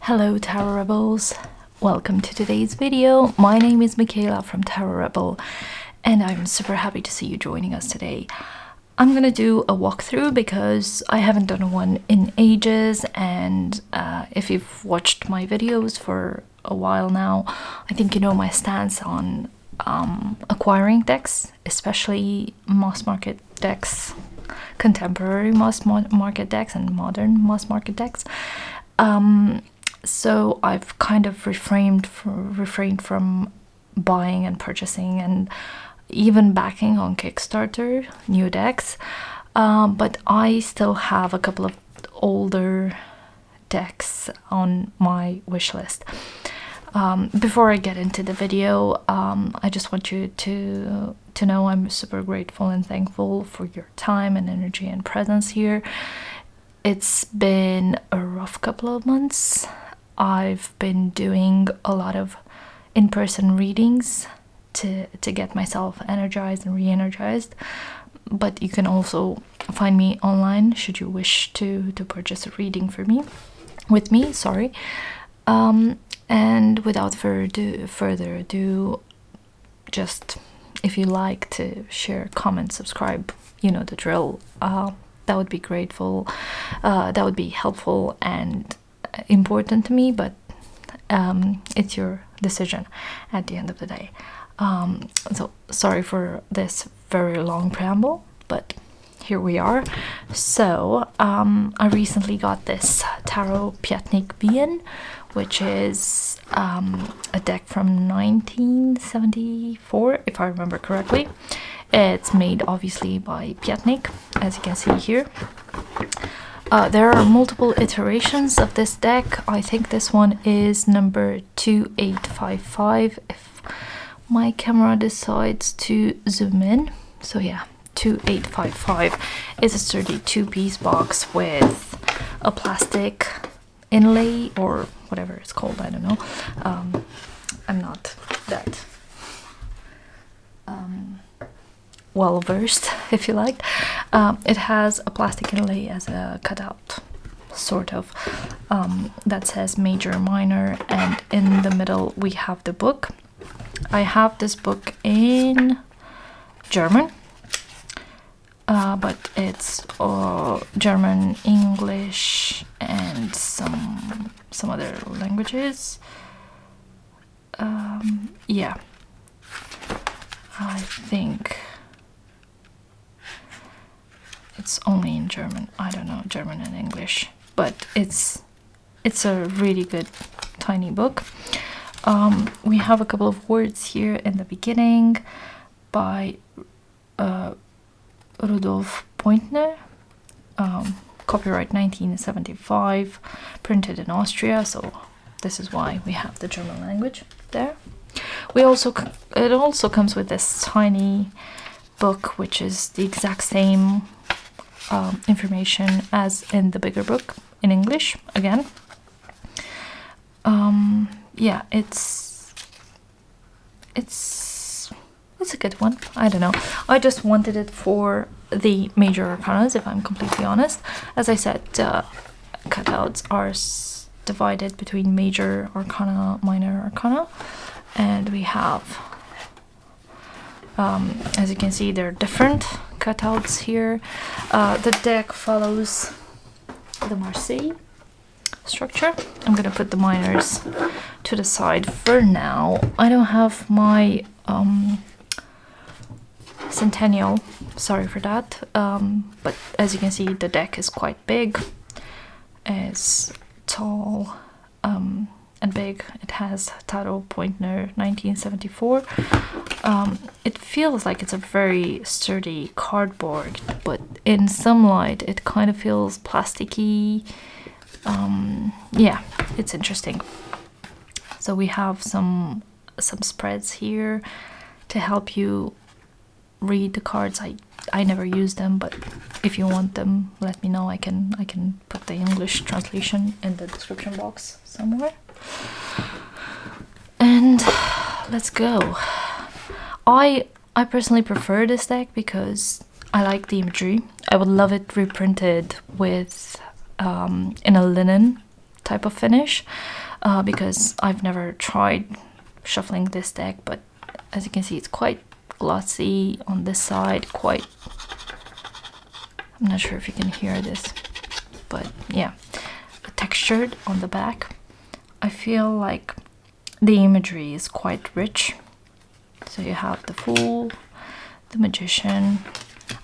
Hello Tarot Rebels, welcome to today's video. My name is Michaela from Tarot Rebel and I'm super happy to see you joining us today. I'm gonna do a walkthrough because I haven't done one in ages, and if you've watched my videos for a while now, I think you know my stance on acquiring decks, especially mass market decks, contemporary mass market decks and modern mass market decks. So I've kind of refrained from buying and purchasing and even backing on Kickstarter new decks, but I still have a couple of older decks on my wish list. Before I get into the video, I just want you to know I'm super grateful and thankful for your time and energy and presence here. It's been a rough couple of months. I've been doing a lot of in-person readings to get myself energized and re-energized, but you can also find me online should you wish to purchase a reading with me. And without further ado, just if you like to share, comment, subscribe, you know the drill. That would be grateful. That would be helpful and important to me, but it's your decision at the end of the day. So sorry for this very long preamble, but here we are. So I recently got this Tarot Piatnik VN, which is a deck from 1974, if I remember correctly. It's made obviously by Piatnik, as you can see here. There are multiple iterations of this deck. I think this one is number 2855 if my camera decides to zoom in. So yeah, 2855 is a sturdy two-piece box with a plastic inlay or whatever it's called, I don't know. I'm not that well versed, if you like. It has a plastic inlay as a cutout, sort of, that says major, minor, and in the middle we have the book. I have this book in German, but it's German, English, and some other languages. Yeah, I think it's only in German. I don't know German and English, but it's a really good tiny book. We have a couple of words here in the beginning by Rudolf Pointner, copyright 1975, printed in Austria, so this is why we have the German language there. It also comes with this tiny book, which is the exact same information as in the bigger book in English again. Yeah, it's a good one. I don't know, I just wanted it for the major arcanas, if I'm completely honest. As I said, cutouts are divided between major arcana, minor arcana, and we have, as you can see, there are different cutouts here. The deck follows the Marseille structure. I'm gonna put the minors to the side for now. I don't have my Centennial, sorry for that, but as you can see, the deck is quite big. It's tall and big. It has Tarot Pointner 1974. It feels like it's a very sturdy cardboard, but in some light it kind of feels plasticky. Yeah, it's interesting. So we have some spreads here to help you read the cards. I never use them, but if you want them, let me know. I can put the English translation in the description box somewhere. And let's go. I personally prefer this deck because I like the imagery. I would love it reprinted with in a linen type of finish, because I've never tried shuffling this deck, but as you can see, it's quite glossy on this side, quite, I'm not sure if you can hear this, but yeah, textured on the back. I feel like the imagery is quite rich. So you have the Fool, the Magician.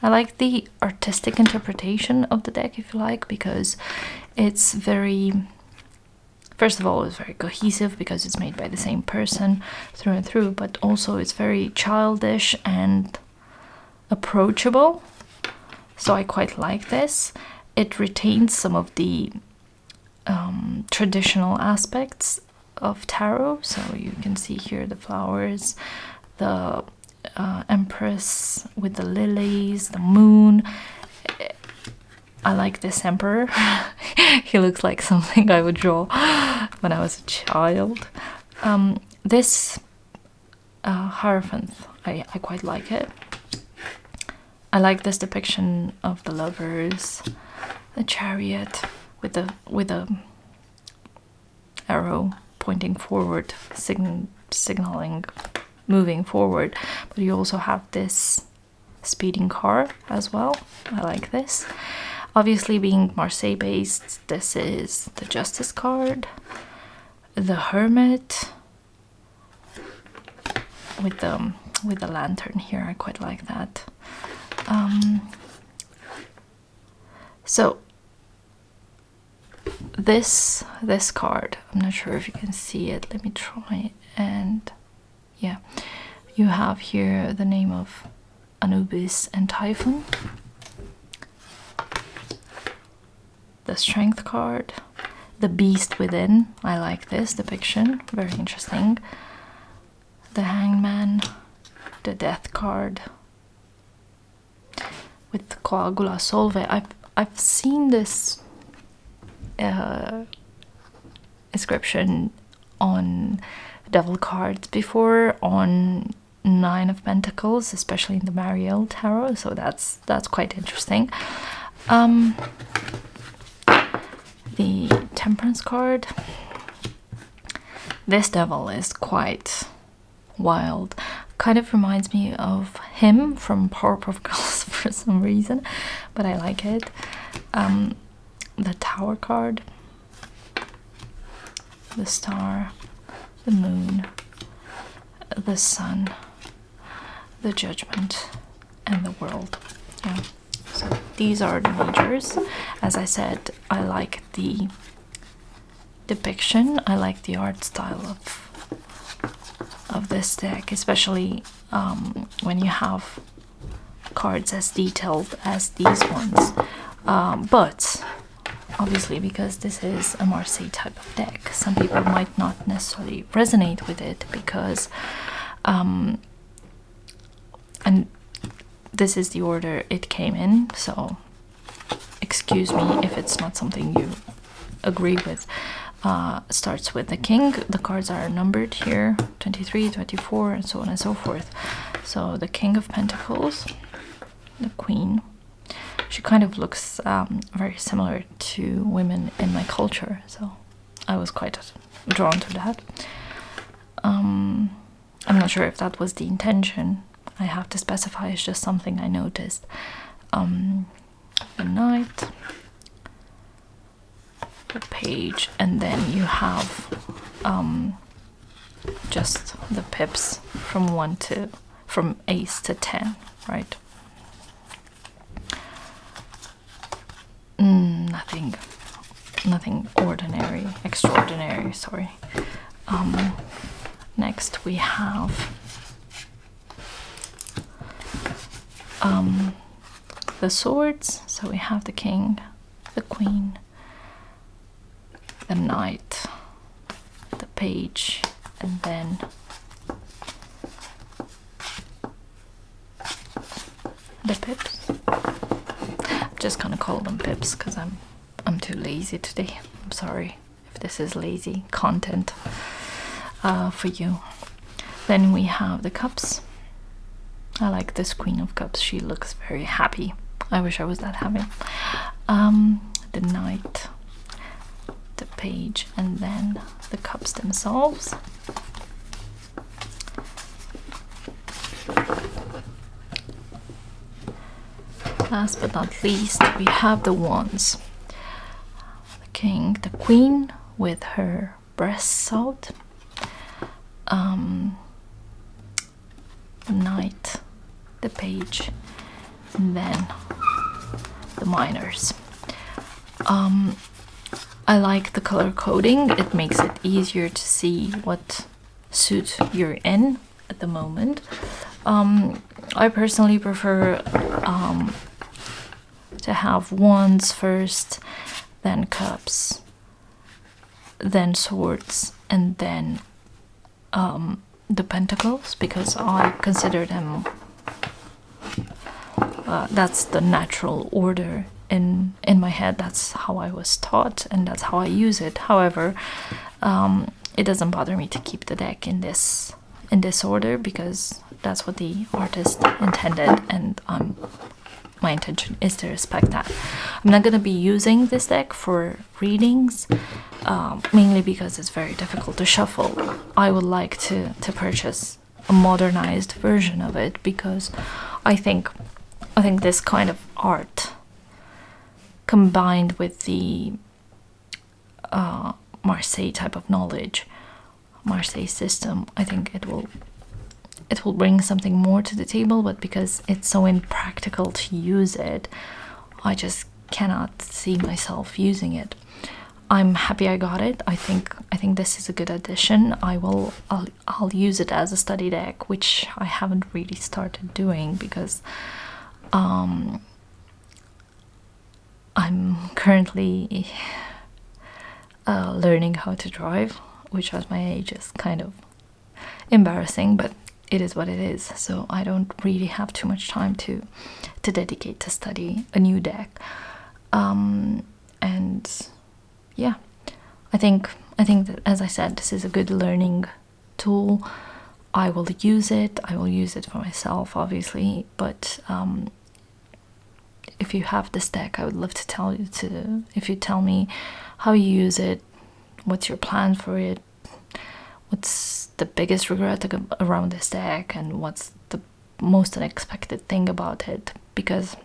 I like the artistic interpretation of the deck, if you like, because it's very, first of all, it's very cohesive because it's made by the same person through and through, but also it's very childish and approachable. So I quite like this. It retains some of the traditional aspects of tarot. So you can see here the flowers, the Empress with the lilies, the moon. I like this emperor. He looks like something I would draw when I was a child. This Hierophant, I quite like it. I like this depiction of the lovers, the Chariot with the arrow pointing forward, signaling moving forward. But you also have this speeding car as well. I like this. Obviously, being Marseille based, this is the Justice card, the Hermit with the lantern here. I quite like that. So this card, I'm not sure if you can see it. Let me try. And yeah, you have here the name of Anubis and Typhon. The Strength card, the Beast Within. I like this depiction, very interesting. The Hangman, the Death card with Coagula Solve. I've seen this inscription on devil cards before, on Nine of Pentacles, especially in the Mariel Tarot, so that's quite interesting. The Temperance card. This devil is quite wild. Kind of reminds me of him from Powerpuff Girls for some reason, but I like it. The Tower card, the Star, the Moon, the Sun, the Judgment, and the World. Yeah. So these are the majors. As I said, I like the depiction. I like the art style of this deck, especially when you have cards as detailed as these ones. But obviously, because this is a Marseille type of deck, some people might not necessarily resonate with it because and this is the order it came in, so excuse me if it's not something you agree with. Starts with the King. The cards are numbered here, 23, 24, and so on and so forth. So the King of Pentacles, the Queen. She kind of looks very similar to women in my culture, so I was quite drawn to that. I'm not sure if that was the intention. I have to specify, it's just something I noticed. The Knight, the Page, and then you have just the pips from Ace to 10, right? Nothing extraordinary, sorry. Next we have the swords. So we have the King, the Queen, the Knight, the Page, and then the pips. I'm just gonna call them pips because I'm too lazy today. I'm sorry if this is lazy content for you. Then we have the cups. I like this Queen of Cups. She looks very happy. I wish I was that happy. The Knight, the page and then the cups themselves. Last but not least, we have the wands. The king, the queen with her breasts out. The knight, the page, and then the minors. I like the color coding. It makes it easier to see what suit you're in at the moment. I personally prefer to have wands first, then cups, then swords, and then the pentacles, because I consider them that's the natural order in my head. That's how I was taught and that's how I use it. However, it doesn't bother me to keep the deck in this order, because that's what the artist intended, and my intention is to respect that. I'm not going to be using this deck for readings, mainly because it's very difficult to shuffle. I would like to purchase a modernized version of it, because I think this kind of art combined with the Marseille type of knowledge, Marseille system, I think it will bring something more to the table. But because it's so impractical to use it, I just cannot see myself using it. I'm happy I got it. I think this is a good addition. I'll use it as a study deck, which I haven't really started doing because I'm currently learning how to drive, which at my age is kind of embarrassing, but it is what it is. So I don't really have too much time to dedicate to study a new deck. And yeah, I think that, as I said, this is a good learning tool. I will use it. I will use it for myself, obviously, but if you have this deck, I would love to tell you if you tell me how you use it, what's your plan for it, what's the biggest regret around this deck, and what's the most unexpected thing about it, because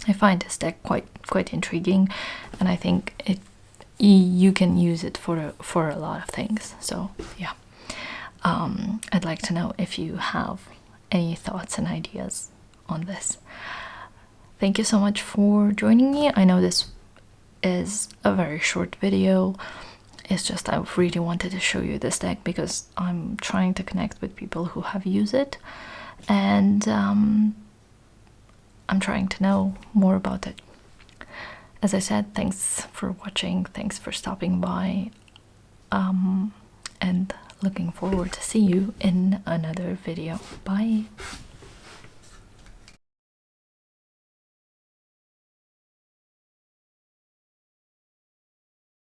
I find this deck quite intriguing, and I think you can use it for a lot of things. So yeah, I'd like to know if you have any thoughts and ideas on this. Thank you so much for joining me. I know this is a very short video. It's just I really wanted to show you this deck because I'm trying to connect with people who have used it, and I'm trying to know more about it. As I said, thanks for watching, thanks for stopping by, and looking forward to see you in another video. Bye!